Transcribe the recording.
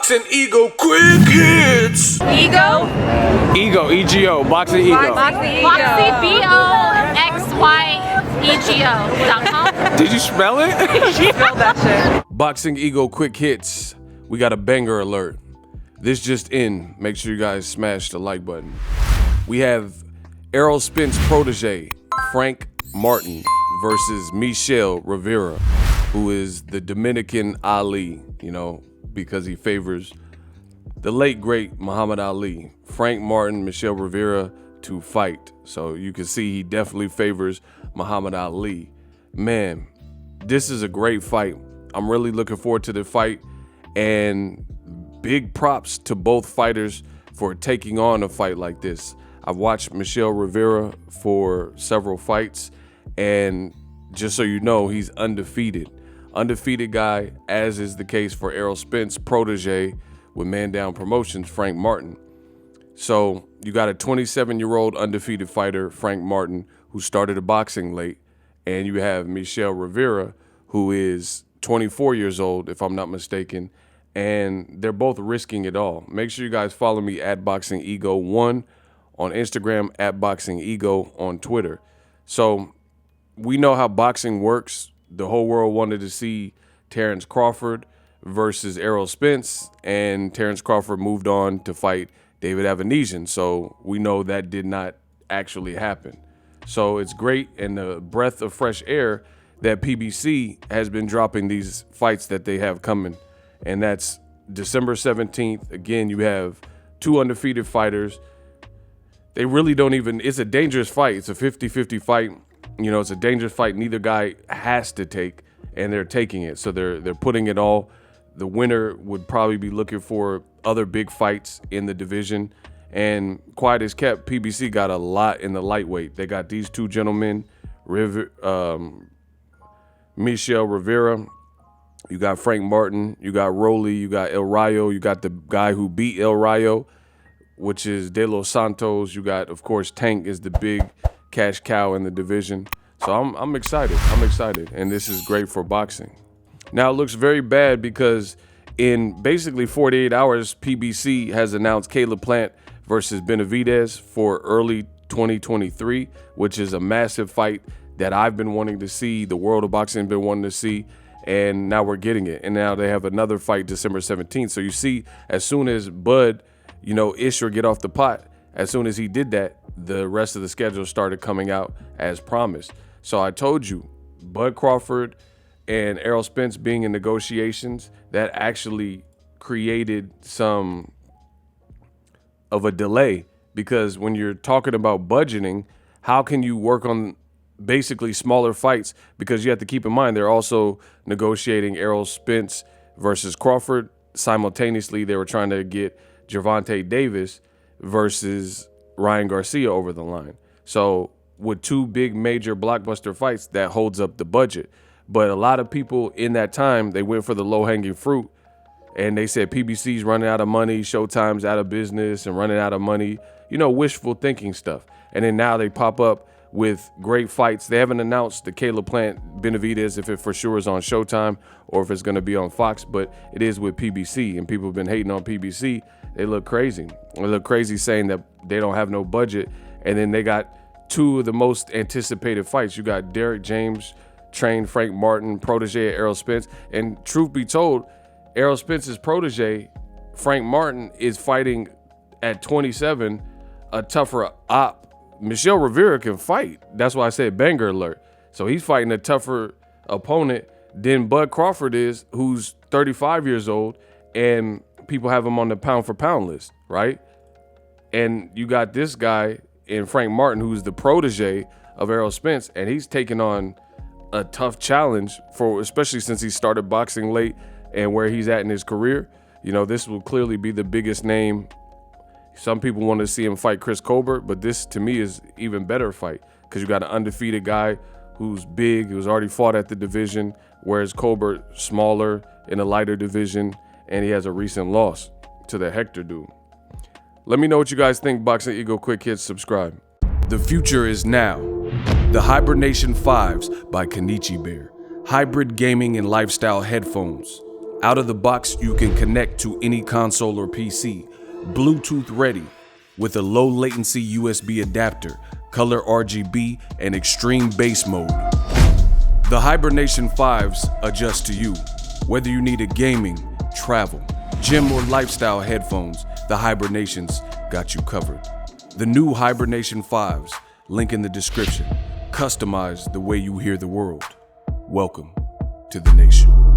Boxing Ego quick hits. Ego? Ego, E-G-O, Boxing Ego. Boxing BOXINGEGO.com. Did you spell it? She spelled that shit. Boxing Ego quick hits. We got a banger alert. This just in. Make sure you guys smash the like button. We have Errol Spence Protege, Frank Martin versus Michel Rivera, who is the Dominican Ali, you know, because he favors the late great Muhammad Ali. Frank Martin, Michel Rivera to fight. So you can see he definitely favors Muhammad Ali. Man, this is a great fight. I'm really looking forward to the fight, and big props to both fighters for taking on a fight like this. I've watched Michel Rivera for several fights, and just so you know, he's undefeated. Undefeated guy, as is the case for Errol Spence Protege with Man Down Promotions, Frank Martin. So you got a 27-year-old undefeated fighter, Frank Martin, who started boxing late, and you have Michel Rivera, who is 24 years old, if I'm not mistaken, and they're both risking it all. Make sure you guys follow me at BoxingEgo1 on Instagram, at BoxingEgo on Twitter. So we know how boxing works. The whole world wanted to see Terrence Crawford versus Errol Spence, and Terrence Crawford moved on to fight David Avanesian. So we know that did not actually happen. So it's great, and a breath of fresh air that PBC has been dropping these fights that they have coming. And that's December 17th. Again, you have two undefeated fighters. They really don't even, it's a dangerous fight. It's a 50-50 fight. You know, it's a dangerous fight. Neither guy has to take, and they're taking it. So they're putting it all. The winner would probably be looking for other big fights in the division. And quiet as kept, PBC got a lot in the lightweight. They got these two gentlemen, Michel Rivera. You got Frank Martin, you got Rolly, you got El Rayo, you got the guy who beat El Rayo, which is De Los Santos. You got, of course, Tank is the big cash cow in the division. So I'm excited. I'm excited, and this is great for boxing. Now, it looks very bad because in basically 48 hours, PBC has announced Caleb Plant versus Benavidez for early 2023, which is a massive fight that I've been wanting to see, the world of boxing has been wanting to see, and now we're getting it. And now they have another fight December 17th. So you see, as soon as Bud, you know, Isher get off the pot, as soon as he did that, the rest of the schedule started coming out as promised. So I told you, Bud Crawford and Errol Spence being in negotiations, that actually created some of a delay, because when you're talking about budgeting, how can you work on basically smaller fights? Because you have to keep in mind they're also negotiating Errol Spence versus Crawford. Simultaneously, they were trying to get Gervonta Davis versus Ryan Garcia over the line. So with two big major blockbuster fights, that holds up the budget. But a lot of people in that time, they went for the low-hanging fruit, and they said PBC's running out of money, Showtime's out of business and running out of money, you know, wishful thinking stuff. And then now they pop up with great fights. They haven't announced the Caleb Plant Benavidez, if it for sure is on Showtime or if it's going to be on Fox, but it is with PBC, and people have been hating on PBC. They look crazy. They look crazy saying that they don't have no budget, and then they got two of the most anticipated fights. You got Derek James trained Frank Martin, protege Errol Spence, and truth be told, Errol Spence's protege, Frank Martin, is fighting at 27 a tougher op. Michel Rivera can fight. That's why I said banger alert. So he's fighting a tougher opponent than Bud Crawford is, who's 35 years old, and people have him on the pound for pound list, right? And you got this guy in Frank Martin, who's the protege of Errol Spence, and he's taking on a tough challenge for, especially since he started boxing late and where he's at in his career. You know, this will clearly be the biggest name. Some people want to see him fight Chris Colbert, but this to me is even better fight, because you got an undefeated guy who's big, who's already fought at the division, whereas Colbert smaller in a lighter division, and he has a recent loss to the Hector dude. Let me know what you guys think. Boxing Ego Quick Hits, subscribe. The future is now. The Hibernation 5s by Kenichi Bear. Hybrid gaming and lifestyle headphones. Out of the box, you can connect to any console or PC, Bluetooth ready, with a low latency USB adapter, color RGB, and extreme bass mode. The Hibernation 5s adjust to you. Whether you need a gaming, travel, gym, or lifestyle headphones, the Hibernations got you covered. The new Hibernation 5s, link in the description. Customize the way you hear the world. Welcome to the nation.